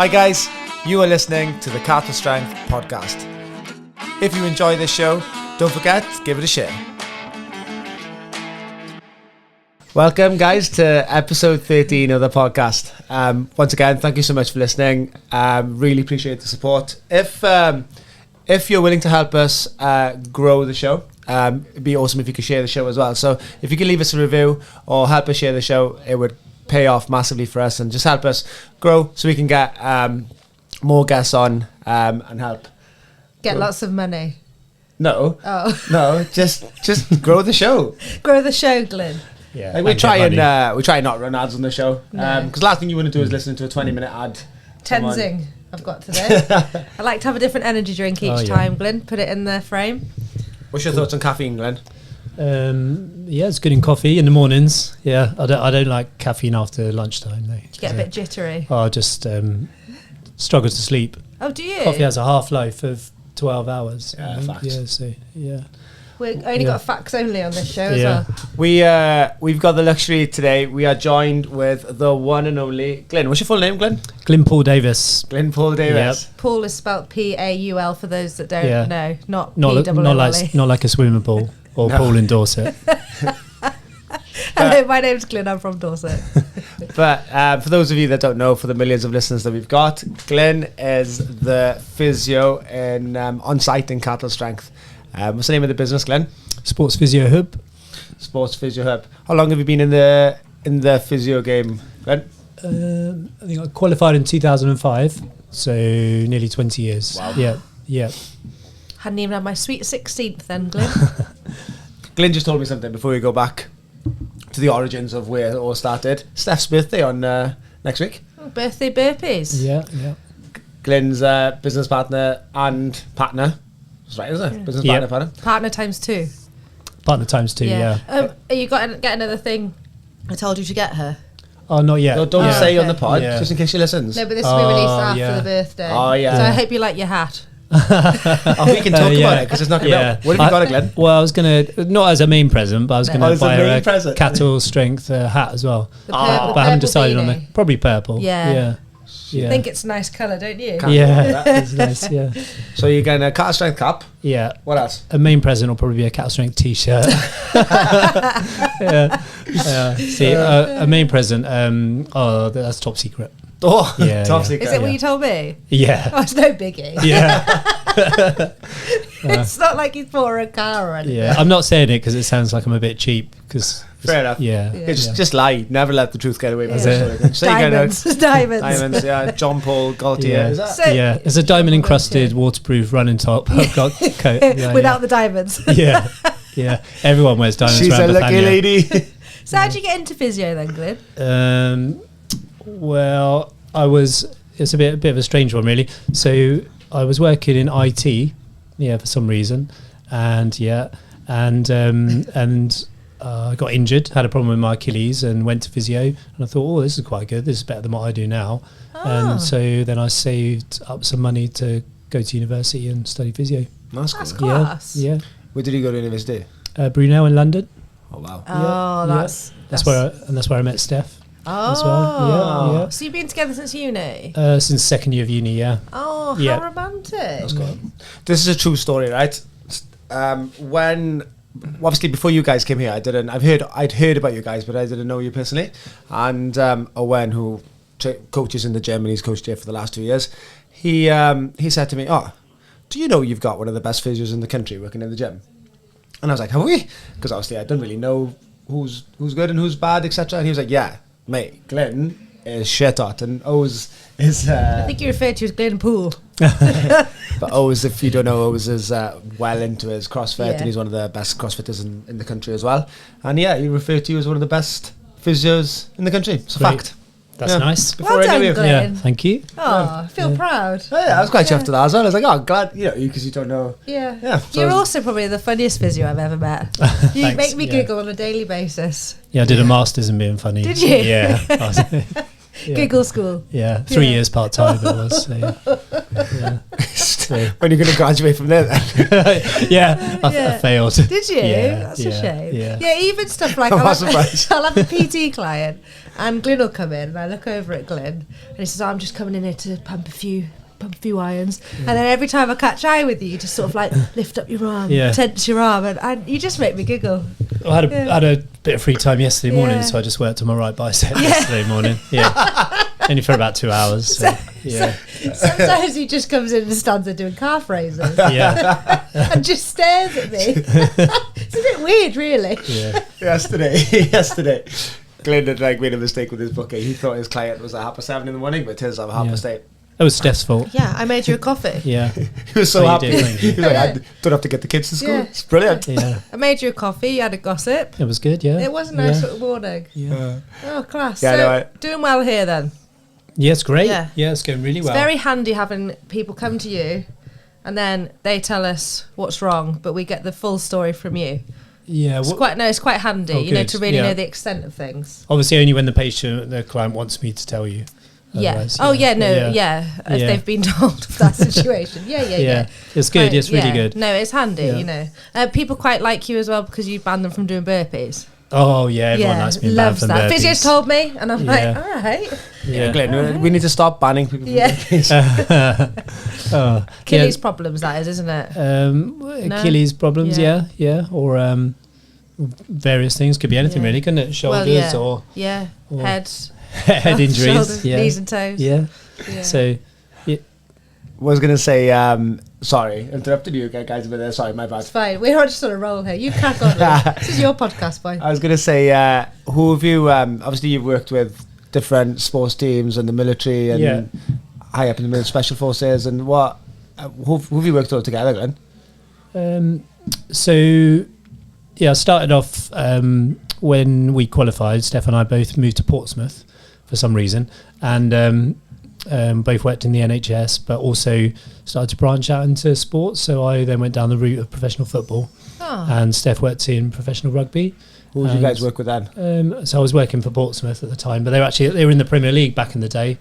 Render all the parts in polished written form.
Hi guys, you are listening to the Cattle Strength podcast. If you enjoy this show, don't forget to give it a share. Welcome guys to episode 13 of the podcast. Once again, thank you so much for listening. Really appreciate the support. If you're willing to help us grow the show, it'd be awesome if you could share the show as well. So if you can leave us a review or help us share the show, it would pay off massively for us and just help us grow so we can get more guests on and help. Get lots of money. No. Oh. No, just grow the show. Grow the show, Glynn. Yeah, like we try and not run ads on the show because last thing you want to do is listen to a 20-minute ad. Tenzing I've got today. I like to have a different energy drink each time, Glynn. Put it in the frame. What's your thoughts on caffeine, Glynn? Yeah, it's good in coffee in the mornings. Yeah, I don't like caffeine after lunchtime though. You get a bit jittery. I just struggle to sleep. Oh, do you? Coffee has a half-life of 12 hours. Yeah, facts. Yeah, so yeah. We've only got facts only on this show as well. We've got the luxury today. We are joined with the one and only Glynn. What's your full name, Glynn? Glynn Paul Davies. Glynn Paul Davies. Yep. Paul is spelt P-A-U-L for those that don't know, not like a swimming pool or pool in Dorset. Hello, my name's Glynn. I'm from Dorset. But for those of you that don't know, for the millions of listeners that we've got, Glynn is the physio in on site in Cattle Strength. What's the name of the business, Glynn? Sports Physio Hub. Sports Physio Hub. How long have you been in the physio game, Glynn? I think I qualified in 2005, so nearly 20 years. Wow. Yeah. Hadn't even had my sweet 16th then, Glynn. Glynn just told me something before we go back to the origins of where it all started. Steph's birthday on next week. Oh, birthday burpees. Yeah. Glynn's business partner and partner. That's right, isn't it? Yeah. Business partner. Partner times 2. Partner times 2, yeah. You get another thing I told you to get her? Oh, not yet. No, don't say on the pod, just in case she listens. No, but this will be released after the birthday. Oh, yeah. So I hope you like your hat. We can talk about it because it's not going to be. What have you got, Glynn? Well, I was going to, not as a main present, but I was going to buy her a Cattle Strength hat as well. But I haven't decided on it. Probably purple. Yeah. I think it's a nice colour, don't you? It's nice, yeah. So you're getting a Cattle Strength cap? Yeah. What else? A main present will probably be a Cattle Strength t-shirt. See, a main present, that's top secret. Oh, yeah, top secret. Is it what you told me? Yeah. Oh, it's no biggie. Yeah. It's not like you bought her a car or anything. Yeah, I'm not saying it because it sounds like I'm a bit cheap. Fair enough. Yeah. Just lie. Never let the truth get away with it. Diamonds. Diamonds, yeah. John Paul Gaultier. Yeah. Is that? So, it's a diamond encrusted waterproof running top. I've got coat. Without the diamonds. Yeah. Everyone wears diamonds. She's a lucky lady. So how'd you get into physio then, Glynn? Well, it's a bit of a strange one really. So I was working in IT, for some reason, and I got injured, had a problem with my Achilles and went to physio, and I thought, this is quite good, this is better than what I do now. And so then I saved up some money to go to university and study physio. That's class. Yeah. Where did you go to university? Brunel in London. Oh wow. That's where I met Steph. Oh, as well. Yeah. So you've been together since uni? Since second year of uni, yeah. Oh, how romantic! That's cool. This is a true story, right? When obviously before you guys came here, I'd heard about you guys, but I didn't know you personally. And Owen, who coaches in the gym and he's coached here for the last 2 years, he said to me, "Oh, do you know you've got one of the best physios in the country working in the gym?" And I was like, "Have we?" Because obviously I don't really know who's good and who's bad, etc. And he was like, "Yeah, mate, Glynn is shit hot, and O's is." I think you referred to as Glynn Pool. But O's, if you don't know, O's is well into his CrossFit, and he's one of the best CrossFitters in the country as well. And he referred to you as one of the best physios in the country. It's a fact. That's nice. Well done, Glynn. Yeah, thank you. Oh, I feel proud. Oh, yeah, I was quite chuffed to that as well. I was like, oh, glad, because you don't know. Yeah. So you're also probably the funniest physio I've ever met. You make me giggle on a daily basis. Yeah, I did a master's in being funny. Did you? Yeah. Giggle school. Yeah, 3 years part-time it was. So, When are you going to graduate from there then? I failed. Did you? That's a shame. Yeah, even stuff like I'll have a PT client And Glynn will come in, and I look over at Glynn, and he says, I'm just coming in here to pump a few irons. And then every time I catch eye with you just sort of like lift up your arm, tense your arm, and you just make me giggle. I had a bit of free time yesterday morning, so I just worked on my right bicep yesterday morning. Yeah. Only for about 2 hours. So, yeah. Sometimes he just comes in and stands there doing calf raises. Yeah. And just stares at me. It's a bit weird, really. Yeah. Yesterday, Glynn had made a mistake with his booking. He thought his client was at 7:30 in the morning, but it turns out 8:30. That was Steph's fault. Yeah, I made you a coffee. Yeah. He was so happy. He was like, I don't have to get the kids to school. Yeah. It's brilliant. Yeah. I made you a coffee, you had a gossip. It was good, yeah. It was a nice little morning. Yeah. Oh, class. Yeah, so, doing well here then? Yeah, it's great. Yeah, it's going really well. It's very handy having people come to you and then they tell us what's wrong, but we get the full story from you. Yeah, it's quite handy, to really know the extent of things. Obviously, only when the client wants me to tell you. Otherwise, if they've been told of that situation. Yeah. It's good. It's really good. No, it's handy. People quite like you as well because you banned them from doing burpees. Oh yeah, everyone likes being banned from burpees. Physio's told me, and I'm like, all right. Yeah, Glenn, we need to stop banning people from burpees. Achilles problems, that is, isn't it? Achilles problems, or various things. Could be anything really, couldn't it? Shoulders or head injuries, shoulders, knees and toes. Yeah. So, I was going to say, sorry, interrupted you guys, but sorry, my bad. It's fine. We're just on a roll here. You crack on. This is your podcast, boy. I was going to say, who have you? Obviously, you've worked with different sports teams and the military and high up in the special forces. And what? Who have you worked all together, Glenn? I started off when we qualified. Steph and I both moved to Portsmouth for some reason, and both worked in the NHS, but also started to branch out into sports. So I then went down the route of professional football, and Steph worked in professional rugby. Who did you guys work with then? So I was working for Portsmouth at the time, but they were in the Premier League back in the day.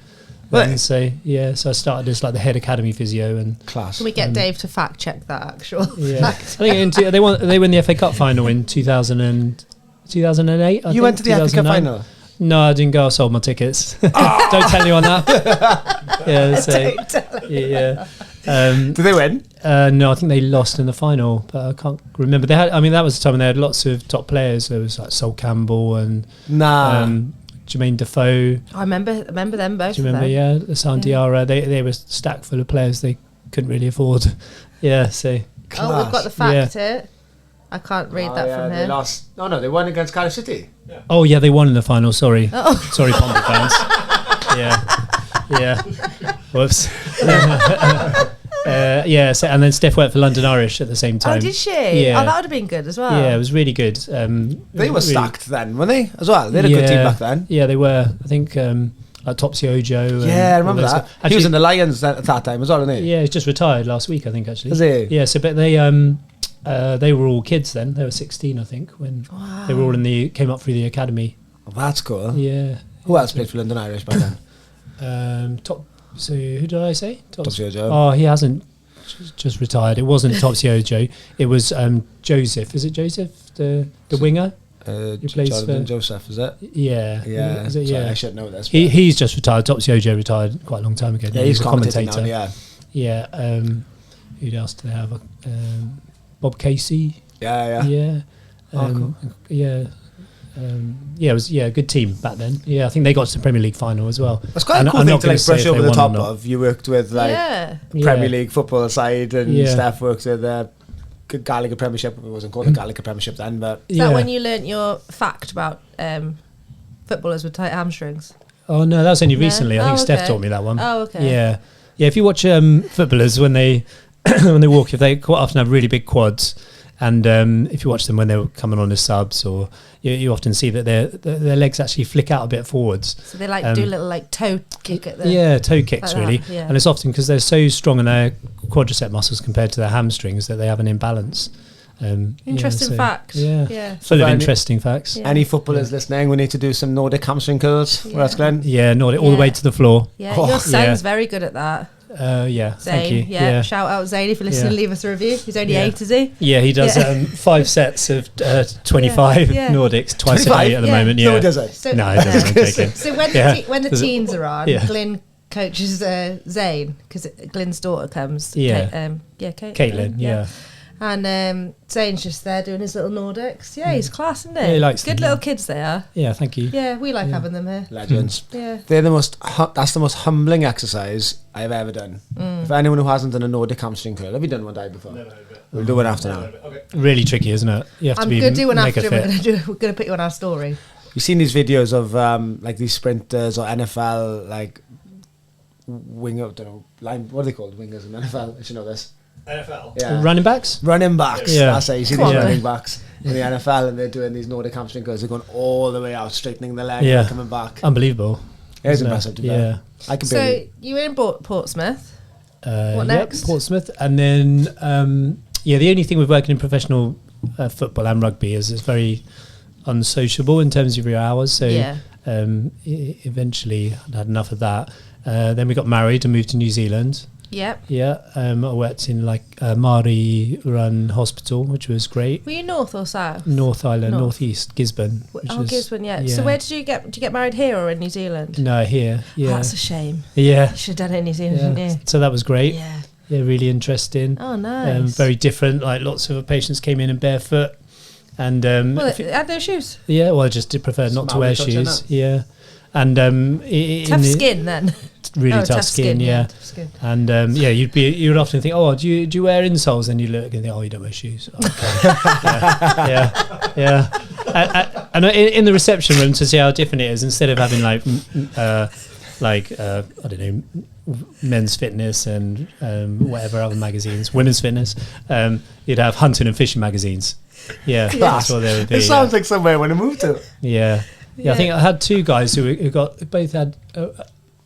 So I started as the head academy physio and class. Can we get Dave to fact check that actual fact? I think they won the FA Cup final in 2008. You went to the FA Cup final? No, I didn't go. I sold my tickets. Don't tell anyone that. Don't tell Did they win? No, I think they lost in the final, but I can't remember. They had. I mean, that was the time when they had lots of top players. There was Sol Campbell and Jermaine Defoe. I remember them both. Do you remember? Yeah, Hassan Diarra. They were stacked full of players they couldn't really afford. Yeah, so. Class. We've got the fact here. I can't read that from here. They lost. No, they won against Cardiff City. Yeah. Oh yeah, they won in the final. Sorry, sorry, Pompey fans. Yeah. Whoops. So, and then Steph worked for London Irish at the same time. Oh, did she? Yeah. Oh, that would have been good as well. Yeah, it was really good. They were stacked then, weren't they? As well, they had a good team back then. Yeah, they were. I think Topsy Ojo. Yeah, I remember that. Actually, he was in the Lions at that time as well, wasn't he? Yeah, he's just retired last week, I think. Actually, is he? Yeah. So, but they were all kids then. They were 16, I think, when they were all came up through the academy. Oh, that's cool. Yeah. Who else played for London Irish by then? So who did I say? Topsy Ojo. Oh, he hasn't just retired. It wasn't Topsy Ojo. It was Joseph. Is it Joseph, the winger? Who plays Jonathan Joseph, is it? Yeah. Is it? Yeah. I should know this. He's just retired. Topsy Ojo retired quite a long time ago. Yeah, he's a commentator now, Yeah. Who else do they have? Bob Casey. Yeah. Cool. It was a good team back then. Yeah, I think they got to the Premier League final as well. That's quite a cool thing to brush over the top of. You worked with Premier League football side, and Steph worked with Gallagher Premiership. It wasn't called the Gallagher Premiership then, but is that when you learnt your fact about footballers with tight hamstrings? Oh no, that was only recently. I think Steph taught me that one. Oh, okay. Yeah. If you watch footballers when they when they walk, if they quite often have really big quads, and if you watch them when they're coming on as subs, or you often see that their legs actually flick out a bit forwards. So they do a little toe kick at the toe kicks like really, and it's often because they're so strong in their quadricep muscles compared to their hamstrings that they have an imbalance. Interesting fact. Yeah. Full of interesting facts. Yeah. Any footballers listening, we need to do some Nordic hamstring curls. Where's Glenn? Yeah, Nordic all the way to the floor. Yeah, your son's very good at that. Yeah, thank you. Zane, yeah. Shout out Zane if you're listening, leave us a review. He's only 8, is he? Yeah, he does 5 sets of 25 Nordics twice a day at the moment. Yeah. No, does it? So, no, it doesn't. So when the teens are on, Glynn coaches Zane, because Glynn's daughter comes. Caitlin, yeah. And Zane's just there doing his little Nordics. Yeah, he's class, isn't he? Yeah, he likes Good them, little kids they are. Yeah, thank you. Yeah, we like having them here. Legends. Yeah. They're that's the most humbling exercise I've ever done. For anyone who hasn't done a Nordic hamstring curl, have you done one day before? Never heard of it. We'll do one after now. Okay. Really tricky, isn't it? You have to I'm be going to do one mega after. fit. We're going to put you on our story. You've seen these videos of like these sprinters or NFL like winger, don't know, line, what are they called? Wingers in NFL. I should know this. NFL. Yeah. Running backs? Running backs. Yeah. That's it. You see Come these on, running backs in the NFL and they're doing these Nordic hamstring curls. They're going all the way out, straightening the leg and coming back. Unbelievable. It is Isn't impressive to be Yeah. I can So barely. you were in Portsmouth. What Yep, next? Portsmouth. And then, the only thing with working in professional football and rugby is it's very unsociable in terms of your hours. So eventually I had enough of that. Then we got married and moved to New Zealand. Yep. Yeah, I worked in Māori run hospital, which was great. Were you north or south? North Island, northeast, Gisborne. Gisborne, yeah. So where did you get married, here or in New Zealand? No, here. Yeah, Oh, that's a shame. Yeah, You should have done it in New Zealand, didn't you? so that was great. Yeah. Yeah, really interesting. Oh, nice. Very different. Like lots of patients came in barefoot, and Well, they had no shoes. yeah, well, I just did prefer not to wear shoes. Yeah, and Tough skin then. Really tough skin, yeah. Tough skin. And you would often think, oh, do you wear insoles? And you look and think, oh, you don't wear shoes. Okay. yeah. And in the reception room, to see how different it is, instead of having I don't know, Men's Fitness and whatever other magazines, Women's Fitness, you'd have hunting and fishing magazines. Yeah, that's what they would be. It sounds like somewhere I want to move to. Yeah. I think I had 2 guys who both had.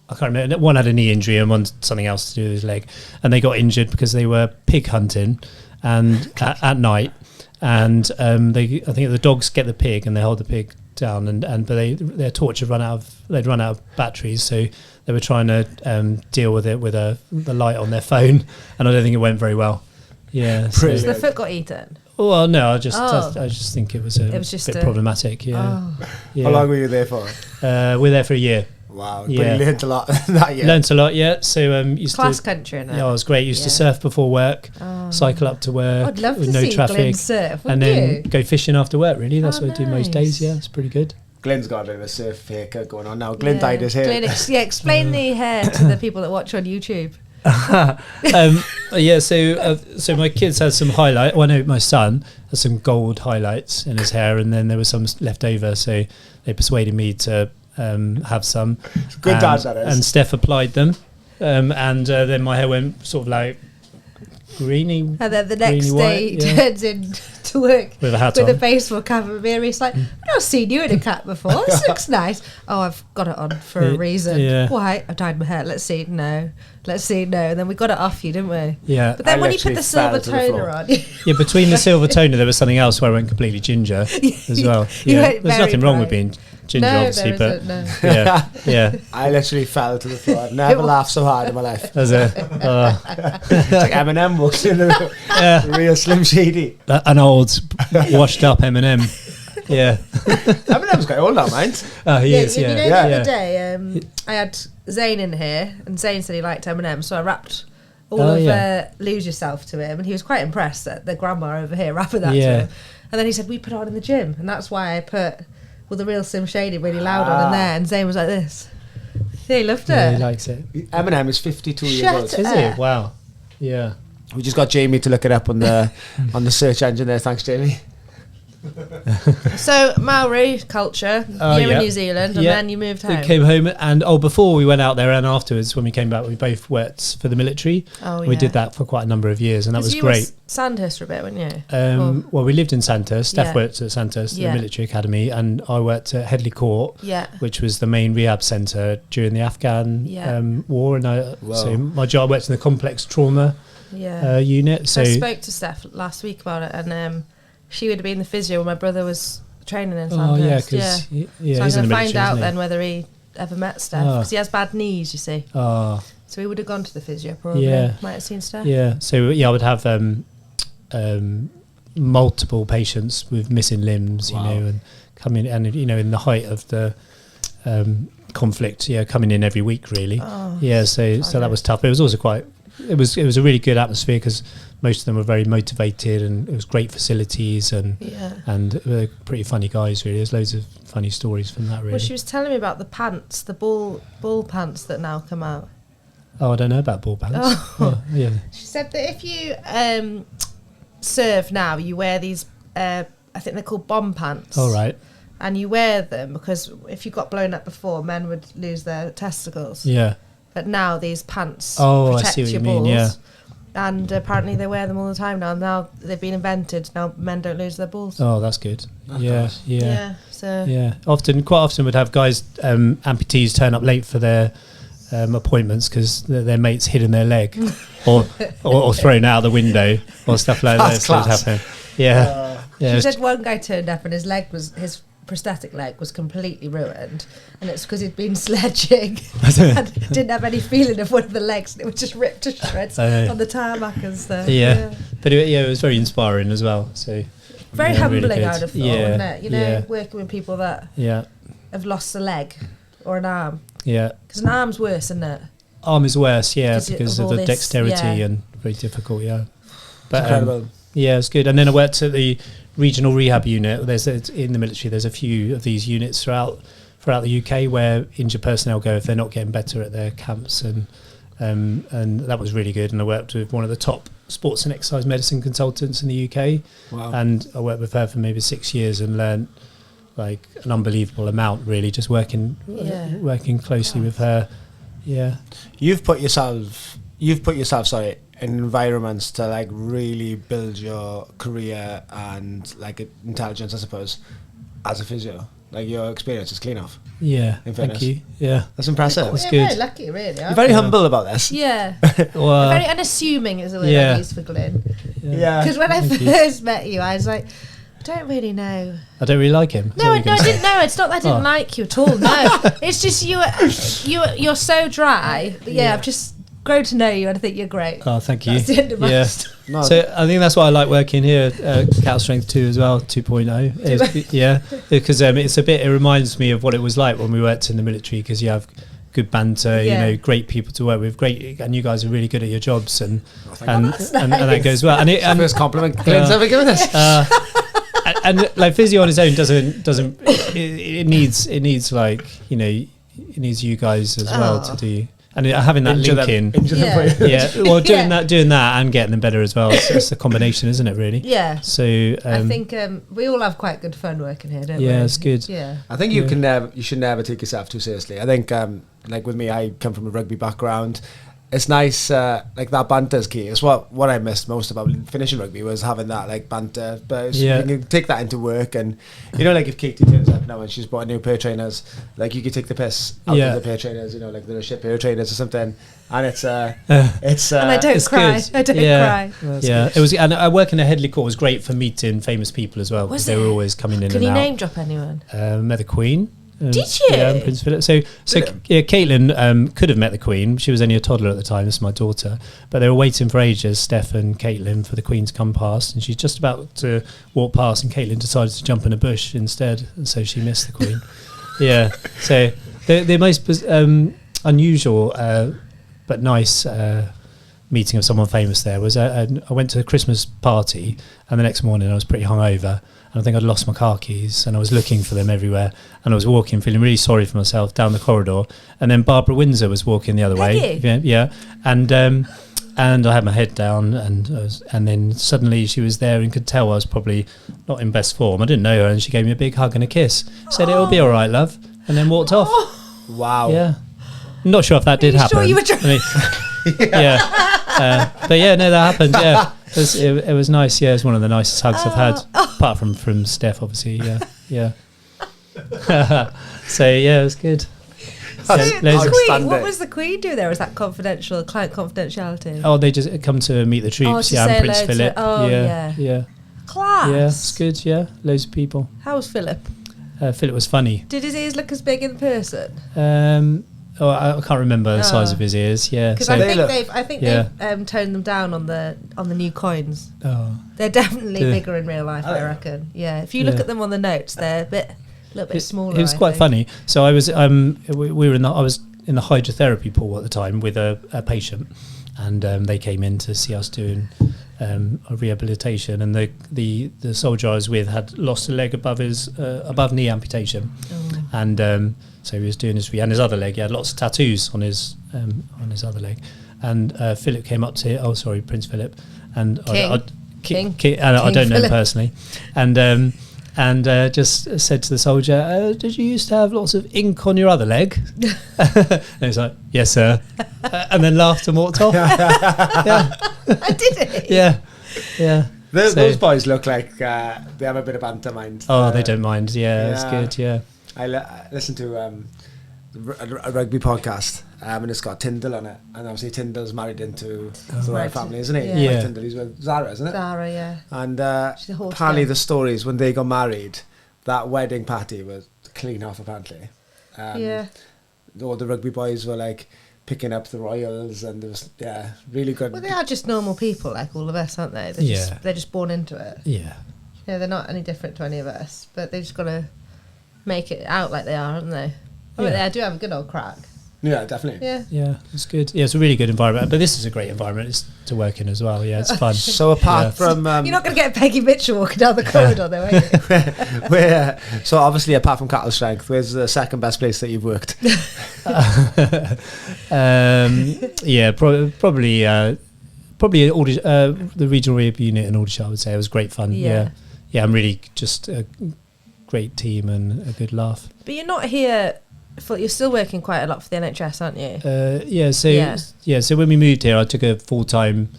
I can't remember. One had a knee injury and one something else to do with his leg, and they got injured because they were pig hunting, and at night, and I think the dogs get the pig and they hold the pig down, but their torch had run out of batteries, so they were trying to deal with it with the light on their phone, and I don't think it went very well. Yeah, So the foot got eaten. Well, no, I just think it was a bit problematic. Yeah. How long were you there for? We're there for a year. Wow, but you learned a lot that year. Learned a lot, yeah. So used Class to country, isn't it? Yeah, it was great. Used to surf before work, cycle up to work I'd love with to no see traffic, Glynn surf, and then go fishing after work. Really, that's what I do most nice. days. Yeah, it's pretty good. Glynn's got a bit of a surf haircut going on now. Glynn dyed his hair. Glynn, explain the hair to the people that watch on YouTube. So my kids had some highlight. Well, no, my son had some gold highlights in his hair, and then there was some left over. So they persuaded me to have some. Good dads, that is. And Steph applied them, and then my hair went sort of like greeny. And then the next greeny day he white, turns in to work with a hat with on. a baseball cap and a beer. He's like, I've not seen you in a cap before. This looks nice. Oh, I've got it on for a reason. Yeah. Why? I dyed my hair. Let's see. No. And then we got it off you, didn't we? Yeah. But then I when you put literally the silver fell to the toner floor. on. Yeah, between the silver toner, there was something else where I went completely ginger as well. You Yeah, went there's very nothing wrong bright. with being ginger, No, obviously, there but isn't, no. yeah. I literally fell to the floor. I've never laughed so hard in my life. As a It's like Eminem walks in a real Slim Shady. an old, washed up Eminem. Yeah. Eminem's quite old now, mind. Oh, he is. You know, Yeah. the other day, I had Zane in here, and Zane said he liked Eminem, so I rapped all Lose Yourself to him, and he was quite impressed that the grandma over here rapping that to him. And then he said, we put it on in the gym, and that's why I put the real Slim Shady really loud on in there, and Zane was like this. Yeah, he loved it. Yeah, he likes it. Eminem is 52 years old. Shut Is up. it? Wow. Yeah. We just got Jamie to look it up on the search engine there. Thanks, Jamie. So Maori culture, you're in New Zealand, and then you moved home. We came home, and before we went out there and afterwards, when we came back, we both worked for the military. We did that for quite a number of years, and that was great. Sandhurst for a bit, weren't you? Well, we lived in Sandhurst. Steph worked at Sandhurst, the military academy, and I worked at Headley Court, which was the main rehab centre during the Afghan war. And so my job, I worked in the complex trauma unit. So I spoke to Steph last week about it, and she would have been the physio when my brother was training in Sandhurst. because so I'm going to find out then whether he ever met Steph because he has bad knees, you see. Oh. So he would have gone to the physio probably. Might have seen Steph. Yeah. So I would have multiple patients with missing limbs, you know, and coming and you know in the height of the conflict, coming in every week really. So that was tough. It was also it was a really good atmosphere because most of them were very motivated and it was great facilities and they were pretty funny guys really. There's loads of funny stories from that really. Well, she was telling me about the pants, the ball pants that now come out. Oh, I don't know about ball pants. Yeah. She said that if you serve now, you wear these, I think they're called bomb pants. Oh, right. And you wear them because if you got blown up before, men would lose their testicles. Yeah. But now these pants I protect see what your you mean, balls. And apparently they wear them all the time now. Now they've been invented. Now men don't lose their balls. Oh, that's good. Yeah. Quite often would have guys, amputees, turn up late for their appointments because their mate's hidden their leg or thrown out the window or stuff like that. So happen. She said one guy turned up and his prosthetic leg was completely ruined, and it's because he'd been sledging and didn't have any feeling of one of the legs, and it was just ripped to shreds on the tarmac and stuff. But it was very inspiring as well. So very humbling, really I'd have thought, wouldn't it? You know, Yeah. working with people that have lost a leg or an arm. Yeah. Because an arm's worse, isn't it? Arm is worse, because of the dexterity and very difficult, But incredible. It's good. And then I worked at the regional rehab unit. In the military, there's a few of these units throughout the UK where injured personnel go if they're not getting better at their camps, and that was really good. And I worked with one of the top sports and exercise medicine consultants in the UK. Wow. And I worked with her for maybe 6 years and learned like an unbelievable amount, really, just working closely with her. Yeah. You've put yourself in environments to like really build your career and like intelligence, I suppose, as a physio. Like your experience is clean off. Yeah. Thank you. Yeah. That's impressive. That's good. Very lucky, really. You're very humble about this. Yeah. Very unassuming is the word I use for Glynn. Yeah. Because when I first met you, I was like, I don't really know. I don't really like him. No, I didn't know. It's not that I didn't like you at all. No, it's just you're so dry. I've just grown to know you, and I think you're great. Oh, thank you. That's the end of my No. So I think that's why I like working here at Cat Strength 2 as well, 2.0. Because it reminds me of what it was like when we worked in the military, because you have good banter, you know, great people to work with, and you guys are really good at your jobs, and that goes well. And first compliment Glynn's ever given us. And like physio on its own doesn't it needs like, you know, it needs you guys as well to do, and having that link in doing that and getting them better as well, it's a combination, isn't it, really? So I think we all have quite good fun working here, don't we? It's good. I think you should never take yourself too seriously. I think like with me, I come from a rugby background. It's nice, like that banter is key. It's what I missed most about finishing rugby, was having that like banter. But you can take that into work, and you know, like if Katie turns up now and she's bought a new pair of trainers, like you could take the piss out of the pair of trainers, you know, like they're a shit pair of trainers or something, and it's and I don't cry. Good. I don't cry. It was, and I work in a Headley Court was great for meeting famous people as well, because they were always coming in. Can and out. you name drop anyone? Met the Queen. Did you? Yeah, Prince Philip. So Caitlin could have met the Queen. She was only a toddler at the time. This is my daughter. But they were waiting for ages, Steph and Caitlin, for the Queen to come past. And she's just about to walk past, and Caitlin decided to jump in a bush instead. And so she missed the Queen. So the most unusual but nice meeting of someone famous there was I went to a Christmas party, and the next morning I was pretty hungover. And I think I'd lost my car keys, and I was looking for them everywhere. And I was walking, feeling really sorry for myself, down the corridor. And then Barbara Windsor was walking the other way. Yeah. And I had my head down, and then suddenly she was there, and could tell I was probably not in best form. I didn't know her, and she gave me a big hug and a kiss. Said it'll be all right, love, and then walked off. Wow. Yeah. I'm not sure if that did happen. Sure you were trying? But yeah, no, that happened. Yeah. It was nice. Yeah, it was one of the nicest hugs I've had, apart from Steph, obviously. Yeah. So yeah, it was good. So what was the Queen do there? Was that confidential, client confidentiality? Oh, they just come to meet the troops. And Prince Philip. Yeah. Yeah. Class. Yeah, it's good. Yeah, loads of people. How was Philip? Philip was funny. Did his ears look as big in person? I can't remember the size of his ears. Yeah, because so I think they've toned them down on the new coins. Oh, they're definitely bigger in real life. I reckon. Yeah, if you look at them on the notes, they're a little bit smaller. It was quite funny. So I was I was in the hydrotherapy pool at the time with a patient, and they came in to see us doing a rehabilitation, and the soldier I was with had lost a leg above his above knee amputation, and so he was doing his and his other leg. He had lots of tattoos on his other leg, and Philip came up to Prince Philip, and King I don't know him Philip. personally, and just said to the soldier, "Did you used to have lots of ink on your other leg?" And he's like, "Yes, sir," and then laughed and walked off. Yeah. I did it. Yeah. Those boys look like they have a bit of banter mind. Oh, they don't mind. Yeah, it's good. Yeah. I listened to a rugby podcast, and it's got Tyndall on it, and obviously Tyndall's married into the royal family, isn't he? Yeah. Tyndall, he's with Zara, isn't it? Zara, yeah. And She's a horse apparently girl. the stories when they got married, that wedding party was clean off apparently. Yeah. All the rugby boys were like picking up the royals, and there was really good. Well, they are just normal people like all of us, aren't they? They're just born into it. Yeah. Yeah, they're not any different to any of us, but they just got to make it out like they are, aren't they? I mean, they do have a good old crack. Yeah, definitely. Yeah, it's good. Yeah, it's a really good environment. But this is a great environment to work in as well. Yeah, it's fun. So apart from you're not going to get Peggy Mitchell walking down the corridor, though, are you? So obviously, apart from Cattle Strength, where's the second best place that you've worked? Probably the regional rehab unit in Aldershot. I would say it was great fun. Yeah, I'm really just a great team and a good laugh. But you're not here. You're still working quite a lot for the NHS, aren't you? So when we moved here, I took a full-time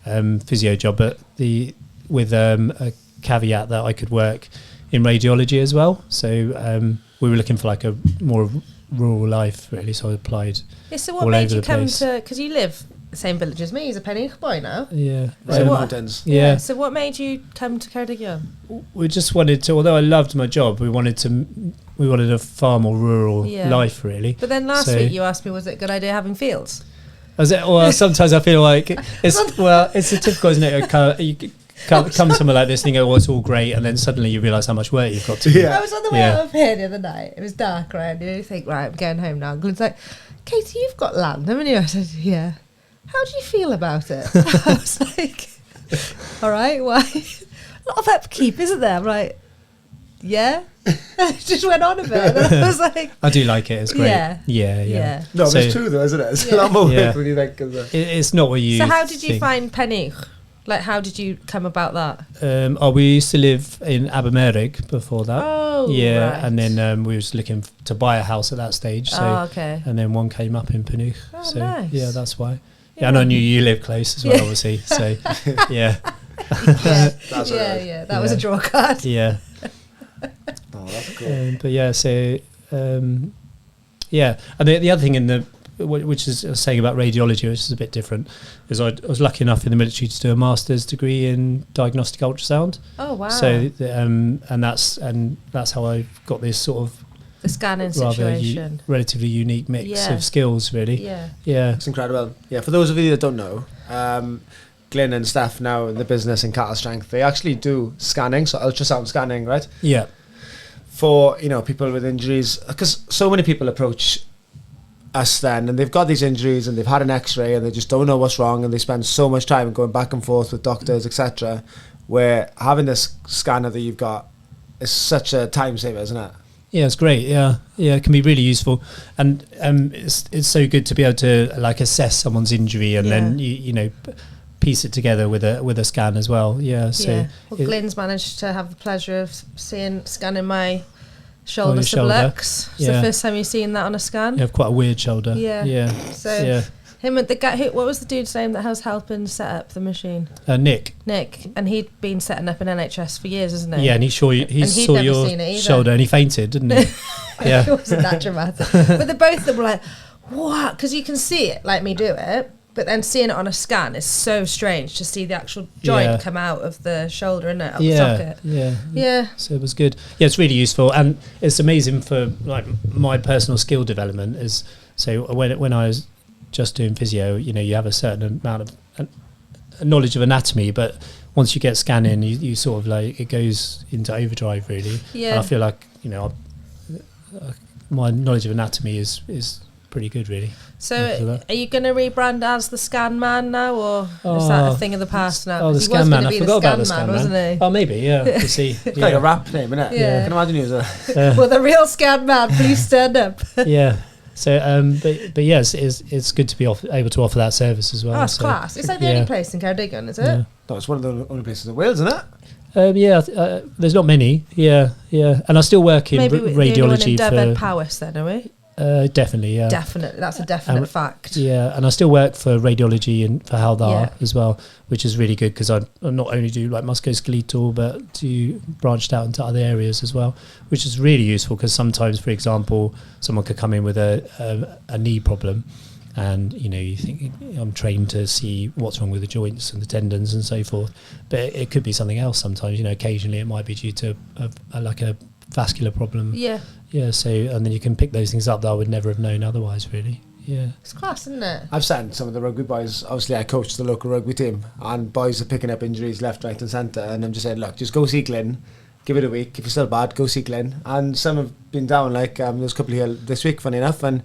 physio job, but with a caveat that I could work in radiology as well. So we were looking for like a more rural life, really. So I applied. Yeah. So what made you come to? Because you live the same village as me. He's a Pennych boy now. Yeah. Right in the mountains. Yeah. So what made you come to Ceredigion? We just wanted to. Although I loved my job, we wanted a far more rural life, really. But then last week you asked me, was it a good idea having fields? Well, sometimes I feel like it's a typical, isn't it? You come somewhere like this and you go, it's all great, and then suddenly you realise how much work you've got to do. I was on the way out of here the other night. It was dark, right? And you think, right, I'm going home now. And Glynn's like, Katie, you've got land, haven't you? I said, yeah. How do you feel about it? I was like, all right, why? A lot of upkeep, isn't there? I'm like, yeah. It just went on a bit. And then I was like, I do like it. It's great. Yeah. No, but it's true though, isn't it? It's a lot more work when you think of that. It's not what you. So how did you find Pennych? Like, how did you come about that? We used to live in Abermerig before that. Oh, yeah, right. and then we was looking to buy a house at that stage. So, okay. And then one came up in Pennych. Oh, so nice. yeah, that's why. Yeah, and I knew you live close as well, obviously. So yeah. That was a draw card. Yeah. Oh, that's cool. But yeah, so and the other thing which is saying about radiology, which is a bit different, is I was lucky enough in the military to do a master's degree in diagnostic ultrasound. Oh wow! So and that's how I got this sort of the scanning situation, relatively unique mix of skills, really. Yeah, it's incredible. Yeah, for those of you that don't know, Glynn and Steph now in the business in Cattle Strength, they actually do scanning, so ultrasound scanning, right? Yeah. For people with injuries, because so many people approach us then and they've got these injuries and they've had an x-ray and they just don't know what's wrong, and they spend so much time going back and forth with doctors, etc., where having this scanner that you've got is such a time saver, isn't it? Yeah, it's great. Yeah, it can be really useful, and it's so good to be able to like assess someone's injury and then you piece it together with a scan as well. Yeah. So well, Glynn's managed to have the pleasure of scanning my shoulder sublux. It's the first time you've seen that on a scan. You have quite a weird shoulder. Yeah. So him and the guy, what was the dude's name that was helping set up the machine? Nick, and he'd been setting up an NHS for years, isn't he? Yeah, and he saw your shoulder and he fainted, didn't he? It wasn't that dramatic. But both of them were like, what? Because you can see it, like me do it, But then seeing it on a scan is so strange to see the actual joint come out of the shoulder, isn't it? Out the socket. Yeah. So it was good. Yeah, it's really useful, and it's amazing for like my personal skill development. Is so when I was just doing physio, you have a certain amount of knowledge of anatomy, but once you get scanning, you sort of like, it goes into overdrive really. Yeah. And I feel like my knowledge of anatomy is pretty good really. So are you going to rebrand as the Scan Man now, or is that a thing of the past now? Oh, the Scan Man. I forgot about the Scan Man, wasn't he? Oh, maybe, yeah. We'll see. It's like a rap name, isn't it? Yeah. I can imagine you as a... Well, the real Scan Man, please stand up. Yeah. So, but yes, it's good to be able to offer that service as well. Oh, it's class. It's like the only place in Caerdigan, is it? Yeah. No, it's one of the only places in Wales, isn't it? There's not many. Yeah. And I still work in radiology. Maybe the only one in Dyfed Powys then, are we? Definitely, yeah. Definitely, that's a definite fact. Yeah, and I still work for radiology and for Haldar as well, which is really good because I not only do like musculoskeletal, but do branched out into other areas as well, which is really useful because sometimes, for example, someone could come in with a knee problem, and you think I'm trained to see what's wrong with the joints and the tendons and so forth, but it could be something else sometimes. Occasionally it might be due to a vascular problem. Yeah, so and then you can pick those things up that I would never have known otherwise, really. Yeah. It's class, isn't it? I've sent some of the rugby boys, obviously I coach the local rugby team, and boys are picking up injuries left, right and centre, and I'm just saying, look, just go see Glynn, give it a week, if you're still bad, go see Glynn. And some have been down, like there's a couple here this week, funny enough, and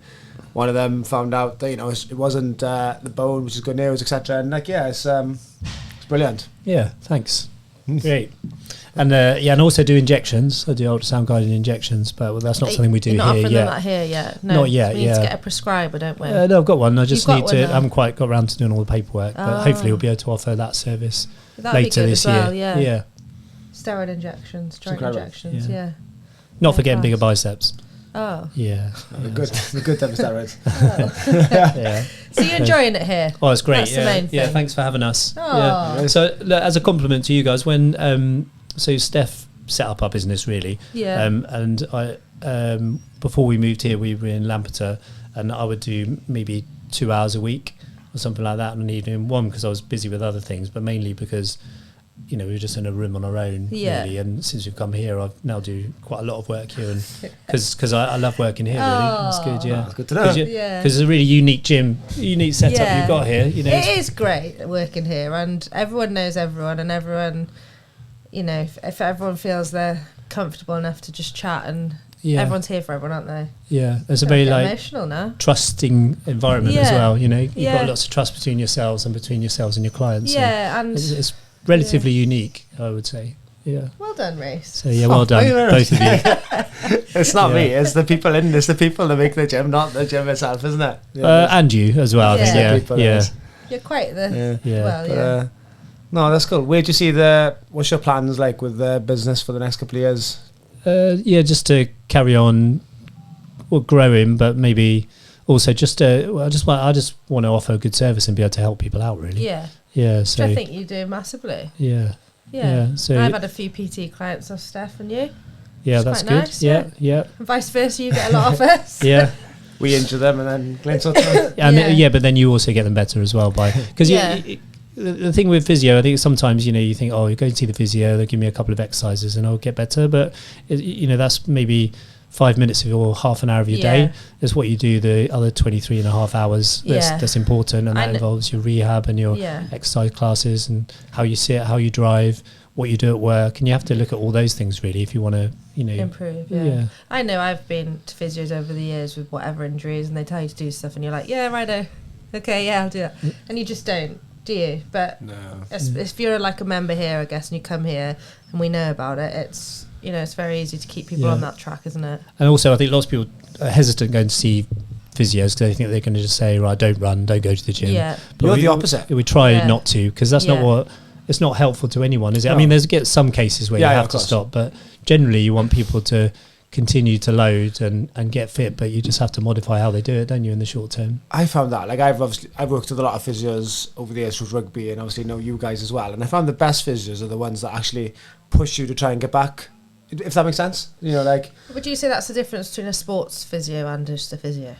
one of them found out that, it wasn't the bone, which is good news, etc. And it's brilliant. Yeah, thanks. Great. And and also do injections. I do ultrasound guided injections, but that's not something we do here yet. You're not offering them that here yet? No, not yet. We need to get a prescriber, don't we? No, I've got one. I just need to. I haven't quite got around to doing all the paperwork, but hopefully we'll be able to offer that service later this year. Yeah. Steroid injections, joint injections. Yeah. Not for getting bigger biceps. Oh. Yeah. The good type of steroids. Yeah. So you're enjoying it here? Oh, it's great. That's the main thing. Yeah, thanks for having us. Oh. Yeah. So as a compliment to you guys, when so Steph set up our business really. Yeah. And I before we moved here, we were in Lampeter, and I would do maybe 2 hours a week or something like that on an evening. One, because I was busy with other things, but mainly because we were just in a room on our own, really. And since we've come here, I now do quite a lot of work here, and because I love working here. Really, it's good. Yeah, it's good to know. Because it's a really unique gym, unique setup you've got here. It is great working here, and everyone knows everyone, and everyone, if everyone feels they're comfortable enough to just chat, and everyone's here for everyone, aren't they? Yeah, it's a very emotional now, trusting environment as well. You've got lots of trust between yourselves and your clients. Yeah, and it's relatively unique, I would say. Yeah. Well done, Rhys. So well done, both of you. It's not me. It's the people it's the people that make the gym, not the gym itself, isn't it? And you as well. Yeah. You're quite the no, that's cool. Where do you see what's your plans like with the business for the next couple of years? Just to carry on, growing, but maybe also I just want to offer a good service and be able to help people out, really. Yeah, so which I think you do massively. Yeah. So I've had a few PT clients off Steph and you. Yeah, that's good. Nice, yeah. And vice versa, you get a lot of us. Yeah. We injure them and then Glynn sorts them. And but then you also get them better as well because the thing with physio, I think sometimes you think, oh, you're going to see the physio, they'll give me a couple of exercises and I'll get better, but that's maybe 5 minutes or half an hour of your day. Is what you do the other 23 and a half hours. That's important, and that involves your rehab and your exercise classes and how you sit, how you drive, what you do at work, and you have to look at all those things really if you want to improve. I know I've been to physios over the years with whatever injuries, and they tell you to do stuff and you're like, righto, okay, I'll do that, and you just don't, do you? But if you're like a member here, I guess, and you come here and we know about it, it's it's very easy to keep people on that track, isn't it? And also I think lots of people are hesitant going to see physios because they think they're going to just say, right, don't run, don't go to the gym. But you're the opposite. We try not to, because that's not what, it's not helpful to anyone, is it? No. I mean, there's some cases where you have to stop, but generally you want people to continue to load and get fit, but you just have to modify how they do it, don't you, in the short term? I found that, like I've worked with a lot of physios over the years with rugby, and obviously know you guys as well, and I found the best physios are the ones that actually push you to try and get back, if that makes sense. Would you say that's the difference between a sports physio and just a physio?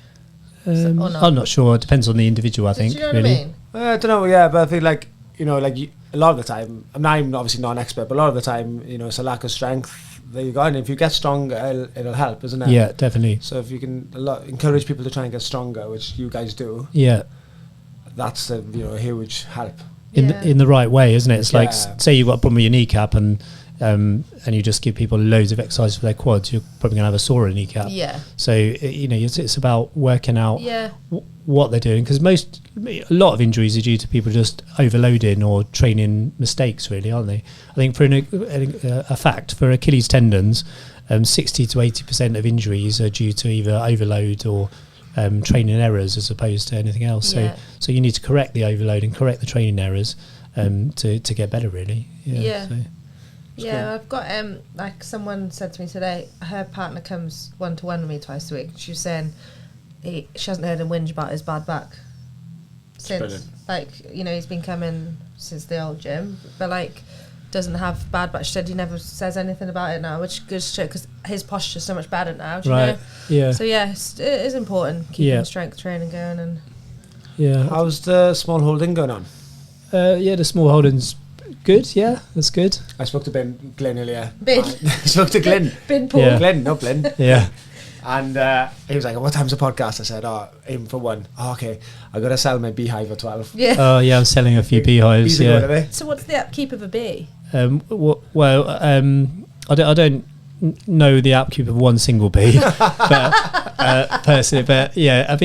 I'm not sure. It depends on the individual, I think. Do you know what I mean? I don't know, yeah, but I feel like, you know, like a lot of the time, I'm obviously not an expert, but a lot of the time, you know, it's a lack of strength that you got, and if you get stronger, it'll help, isn't it? Yeah, definitely. So if you can encourage people to try and get stronger, which you guys do, that's a huge help. In the right way, isn't it? It's like, say you've got a problem with your kneecap, and you just give people loads of exercise for their quads, you're probably going to have a sore kneecap. Yeah. So it's about working out what they're doing, because a lot of injuries are due to people just overloading or training mistakes, really, aren't they? I think for a fact, for Achilles tendons, 60 to 80% of injuries are due to either overload or training errors as opposed to anything else. So you need to correct the overload and correct the training errors to get better, really. I've got like someone said to me today, her partner comes 1-to-1 with me twice a week. She was saying she hasn't heard him whinge about his bad back since, like, you know, he's been coming since the old gym, but like doesn't have bad back. She said he never says anything about it now, which goes to because his posture's so much better now. Do you know? Yeah. So it is important keeping strength training going. And how's the small holding going on? The small holding's good. Yeah, that's good. I spoke to Glynn earlier. I spoke to Glynn. Paul. Glynn, not Glynn. Yeah. And he was like, what time's the podcast? I said, aim for 1. Oh, okay. I got to sell my beehive at 12. Yeah. Oh, yeah, I'm selling a few beehives. Yeah. So what's the upkeep of a bee? I don't know the upkeep of one single bee, but personally, but yeah,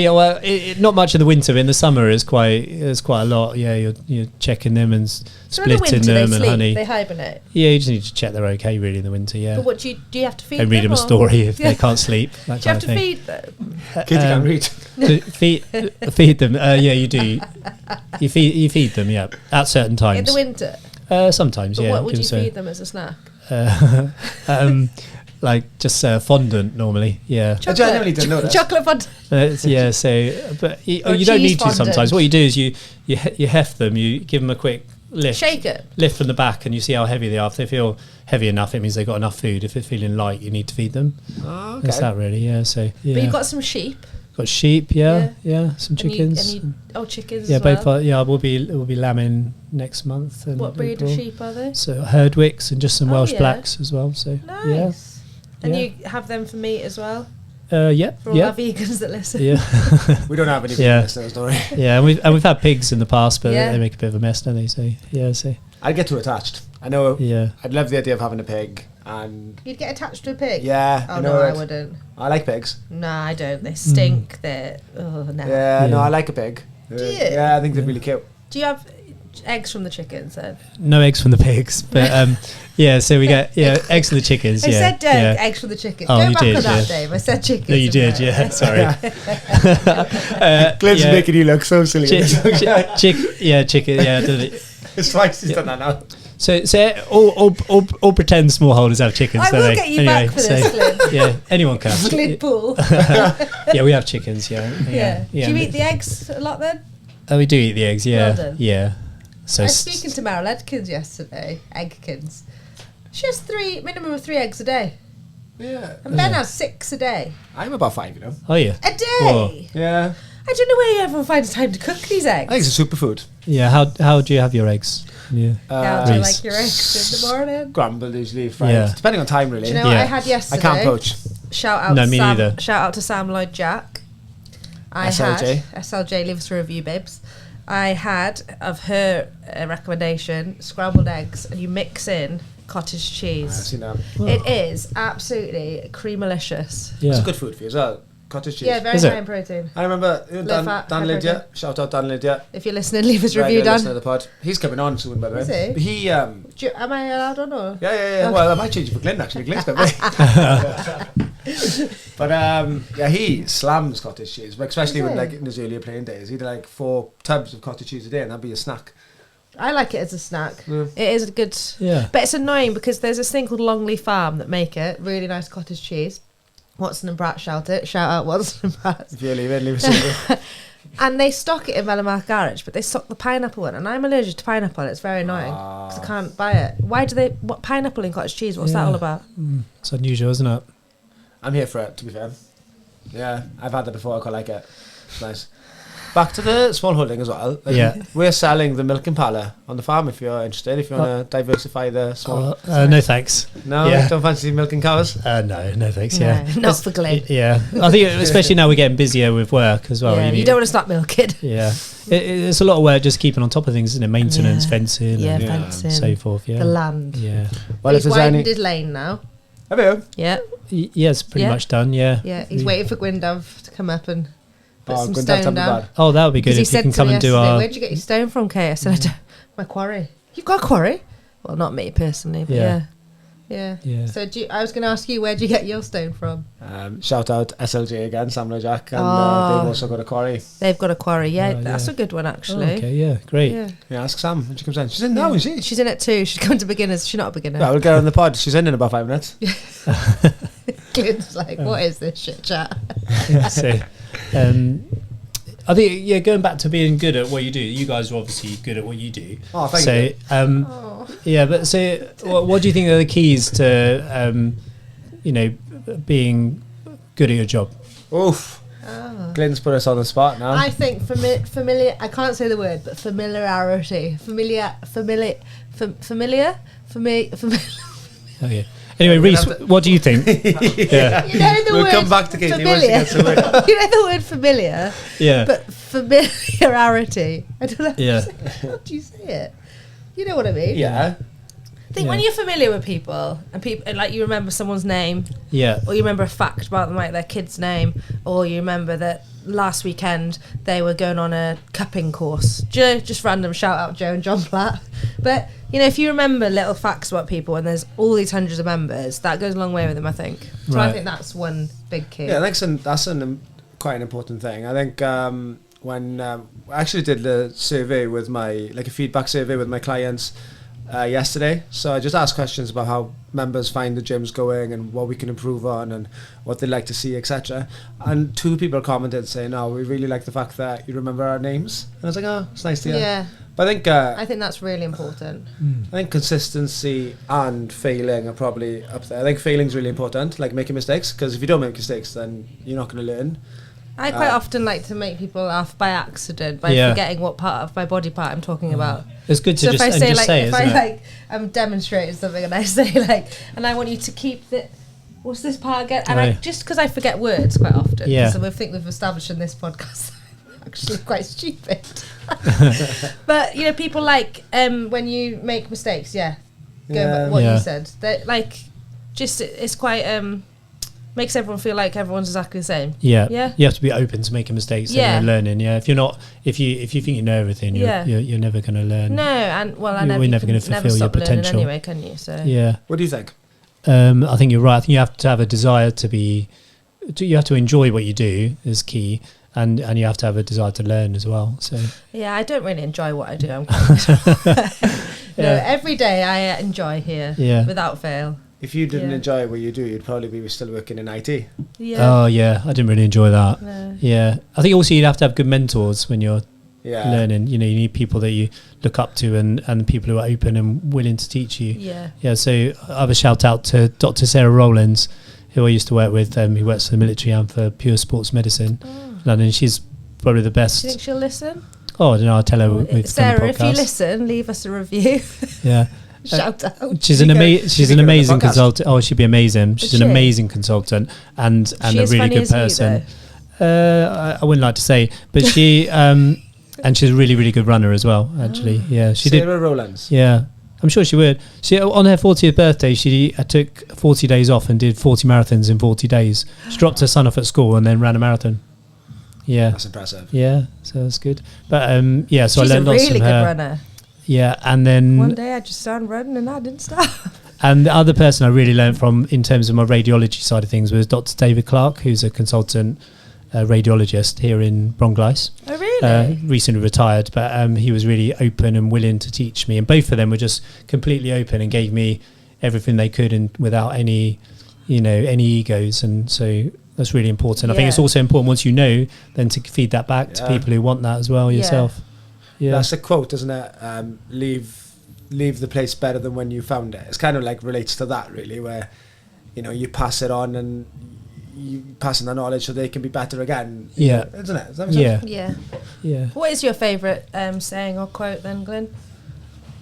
not much in the winter. But in the summer, it's quite a lot. Yeah, you're checking them and splitting them and honey. They hibernate. Yeah, you just need to check they're okay, really, in the winter. Yeah. But what do you have to feed them? And read them a story if they can't sleep. That do you have to feed them? Katie can't read. Feed them. Yeah, you do. You feed them. Yeah, at certain times in the winter. Sometimes. But what would you feed them as a snack? Like just fondant normally, yeah. I genuinely didn't know that. Chocolate fondant. But you don't need to sometimes. What you do is you heft them, you give them a quick lift. Shake it. Lift from the back, and you see how heavy they are. If they feel heavy enough, it means they've got enough food. If they're feeling light, you need to feed them. Oh, okay. That's that really, yeah. So yeah. But you've got some sheep. Got sheep, yeah. Some chickens. Chickens. Yeah, as well? both. Yeah, we'll be lambing next month. What breed of sheep are they? So Herdwicks and just some Welsh blacks as well. So nice. Yeah. And you have them for meat as well? Yeah. For all our vegans that listen. Yeah. We don't have any vegans, don't we? Yeah, and we've had pigs in the past, but they make a bit of a mess, don't they? So yeah, I'd get too attached. I know. Yeah. I'd love the idea of having a pig, and you'd get attached to a pig. Yeah. Oh no, I wouldn't. I like pigs. No, I don't. They stink. They're no. Yeah, no, I like a pig. Do you? Yeah, I think they're really cute. Do you have eggs from the chickens then? No eggs from the pigs, but so we get eggs from the chickens. I said eggs from the chickens. Oh, Go you back did, on that, Dave. I said chickens. No, you did. Yeah, sorry. Glenn's making you look so silly. Chicken. Yeah. It's twice he's done that now. So all pretend smallholders have chickens. I will get you back for this, Glynn. Yeah, anyone can. Glynn Pool. Yeah, we have chickens. Yeah. Do you eat the eggs a lot then? Oh, we do eat the eggs. Yeah. Well done. Yeah. So I was speaking to Meryl Edkins yesterday. Eggkins. She has minimum of 3 eggs a day. Yeah. And Ben has 6 a day. I'm about 5, you know. Oh yeah. A day. Whoa. Yeah. I don't know where everyone finds time to cook these eggs. I think it's a superfood. Yeah. How do you have your eggs? Yeah. How do you like your eggs in the morning? Scrambled, usually fried, depending on time, really. Do you know what I had yesterday? I can't poach. Shout out to Sam. Shout out to Sam Lloyd Jack. SLJ lives for review, babes. I had of her recommendation scrambled eggs, and you mix in cottage cheese. I've seen that. It is absolutely creamalicious. Yeah. It's good food for you as well. Cottage cheese. Yeah, very high in protein. I remember Dan Lydia. Shout out Dan Lydia. If you're listening, leave us a review, Dan. Listen to the pod. He's coming on soon, by the way. Is he? Am I allowed on or? Yeah. Okay. Well, I might change it for Glynn, actually. Glynn's got me. But he slams cottage cheese, especially when in his earlier playing days. He'd 4 tubs of cottage cheese a day, and that'd be a snack. I like it as a snack. Yeah. It is a good. Yeah. But it's annoying because there's this thing called Longley Farm that make it really nice cottage cheese. Watson and Pratt shout out Watson and Pratt. If you're leaving, leave us. And they stock it in Vellemark Garage, but they stock the pineapple one, and I'm allergic to pineapple, and it's very annoying because I can't buy it. Why do they? What pineapple in cottage cheese? What's that all about? It's unusual, isn't it? I'm here for it, to be fair. Yeah, I've had that before. I quite like it. It's nice. back to the small holding as well. Like, we're selling the milking parlour on the farm if you're interested, if you want to diversify the small... no thanks. No, don't fancy milking cows? No thanks, not for Glynn. Yeah, I think especially now we're getting busier with work as well. Yeah, you don't want to start milking. Yeah, it's a lot of work just keeping on top of things, isn't it? Maintenance, fencing, fencing, so forth. Yeah, the land. Yeah. Well, he's widened his lane now. Have you? Yeah. Yeah, it's pretty much done. Yeah. Yeah, he's waiting for Glynn Davies to come up and put some Glynn stone down. Oh, that would be good if you can come and do our... Where'd you get your stone from, Kay? I said, I don't, my quarry. You've got a quarry? Well, not me personally, but yeah. So I was going to ask you, where'd you get your stone from? Shout out SLJ again, Samuel Jack, and they've also got a quarry. They've got a quarry, that's a good one actually. Okay, yeah, great. Yeah, ask Sam when she comes in. She's in now, isn't she? She's in at 2. She's coming to beginners. She's not a beginner. Yeah, we'll get her on the pod. She's in about 5 minutes. Glynn's like, what is this shit chat? So, I think going back to being good at what you do. You guys are obviously good at what you do. Oh, thank you. But so what do you think are the keys to being good at your job? Oof. Glynn's put us on the spot now. I think familiar. I can't say the word, but familiarity. Okay. Anyway, Rhys, what do you think? You know the word come back to Katie. familiar. You know the word familiar? Yeah. But familiarity. I don't know. Yeah. How do you say it? You know what I mean? Yeah. I think when you're familiar with people and like you remember someone's name, or you remember a fact about them, like their kid's name, or you remember that last weekend they were going on a cupping course. Just random shout out Joe and John Platt. But if you remember little facts about people and there's all these hundreds of members, that goes a long way with them, I think. So I think that's one big key. Yeah, I think that's quite an important thing. I think when I actually did the survey with a feedback survey with my clients yesterday. So I just asked questions about how members find the gyms going and what we can improve on and what they'd like to see, etc. And 2 people commented saying, "Oh, we really like the fact that you remember our names." And I was like, "Oh, it's nice to hear." Yeah. But I think that's really important. I think consistency and failing are probably up there. I think failing's really important, like making mistakes, because if you don't make mistakes, then you're not going to learn. I quite often like to make people laugh by accident by forgetting what part of my body part I'm talking about. It's good to I'm demonstrating something and I say and I want you to keep what's this part again? And just because I forget words quite often. Yeah. So I think we've established in this podcast I'm actually quite stupid. But people when you make mistakes, what you said. That it's quite makes everyone feel like everyone's exactly the same. Yeah. You have to be open to making mistakes and learning. Yeah. If you think you know everything, you're never going to learn. No, and we're never going to fulfill your potential anyway, can you? So What do you think? I think you're right. I think you have to have a desire you have to enjoy what you do is key, and you have to have a desire to learn as well. So I don't really enjoy what I do. I'm quite every day I enjoy here without fail. If you didn't enjoy what you do, you'd probably be still working in IT. Yeah. Oh, yeah. I didn't really enjoy that. No. Yeah. I think also you'd have to have good mentors when you're learning. You need people that you look up to and people who are open and willing to teach you. Yeah. Yeah. So I have a shout out to Dr. Sarah Rowlands, who I used to work with. Who works for the military and for Pure Sports Medicine. London. She's probably the best. Do you think she'll listen? Oh, I don't know. I'll tell her. Sarah, if you listen, leave us a review. Yeah. Shout out. She's an amazing consultant. Oh, she'd be amazing. She's an amazing consultant and a really good person. I wouldn't like to say, but she and she's a really, really good runner as well. Actually, Sarah Rowlands. Yeah, I'm sure she would. She on her 40th birthday, she took 40 days off and did 40 marathons in 40 days. She dropped her son off at school and then ran a marathon. Yeah, that's impressive. Yeah, so that's good. But so she's I learned lots from her. She's a really good runner. Yeah, and then one day I just started running and I didn't stop. And the other person I really learned from in terms of my radiology side of things was Dr. David Clark, who's a consultant radiologist here in Brongleis. Oh, really? Recently retired, but he was really open and willing to teach me. And both of them were just completely open and gave me everything they could and without any egos. And so that's really important. I think it's also important once you know, then to feed that back to people who want that as well yourself. Yeah. That's a quote, isn't it? Leave the place better than when you found it. It's kind of like relates to that really, where you pass it on and you passing that knowledge so they can be better again. Yeah. Isn't it? Does that make sense? Yeah. What is your favourite saying or quote then, Glynn?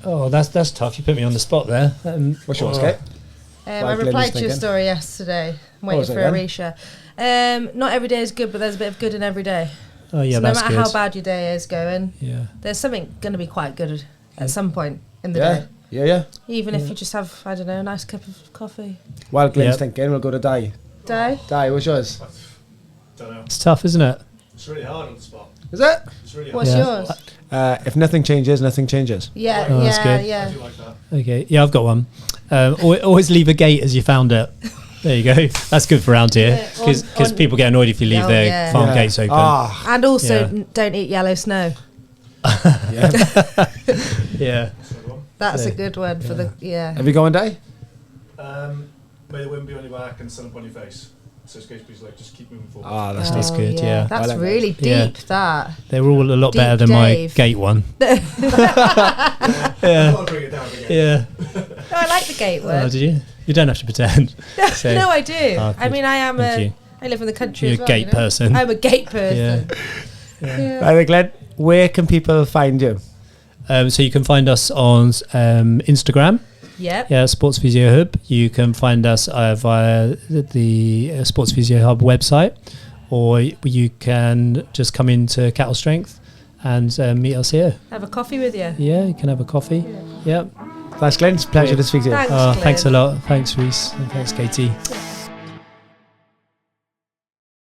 Oh, that's tough. You put me on the spot there. What's yours, Kate? I replied to your story yesterday. I'm waiting for a resha. Not every day is good, but there's a bit of good in every day. Oh yeah, so that's no good. matter how bad your day is going, there's something going to be quite good at some point in the day. Yeah. Even if you just have, I don't know, a nice cup of coffee. While Glynn's thinking, we'll go to Di. Di, what's yours? Don't know. It's tough, isn't it? It's really hard on the spot. Is it? It's really What's yours? If nothing changes, nothing changes. Yeah, that's good. yeah. I do like that. Okay, yeah, I've got one. Always leave a gate as you found it. There you go. That's good for around here because people get annoyed if you leave their farm gates open. And also, don't eat yellow snow. Yeah. That's a good one for the Have you gone, Di? May the wind be on your back and the sun upon your face. So it's basically like just keep moving forward. That's good. Yeah, that's really deep. That they were all a lot deep better than my gate one. I've got to bring it down again. Yeah. No, I like the gate one. Oh, did you? You don't have to pretend. So, no, I do. I mean, I am I live in the country. You're as well, a gate person. I'm a gate person. By the Glenn, where can people find you? So you can find us on Instagram. Yep. Yeah, Sports Physio Hub. You can find us via the Sports Physio Hub website, or you can just come into Cattle Strength and meet us here. Have a coffee with you. Yeah, you can have a coffee. Yeah. Thanks, Glenn. It's a pleasure to speak to you. Thanks, thanks a lot. Thanks, Rhys. And thanks, Katie.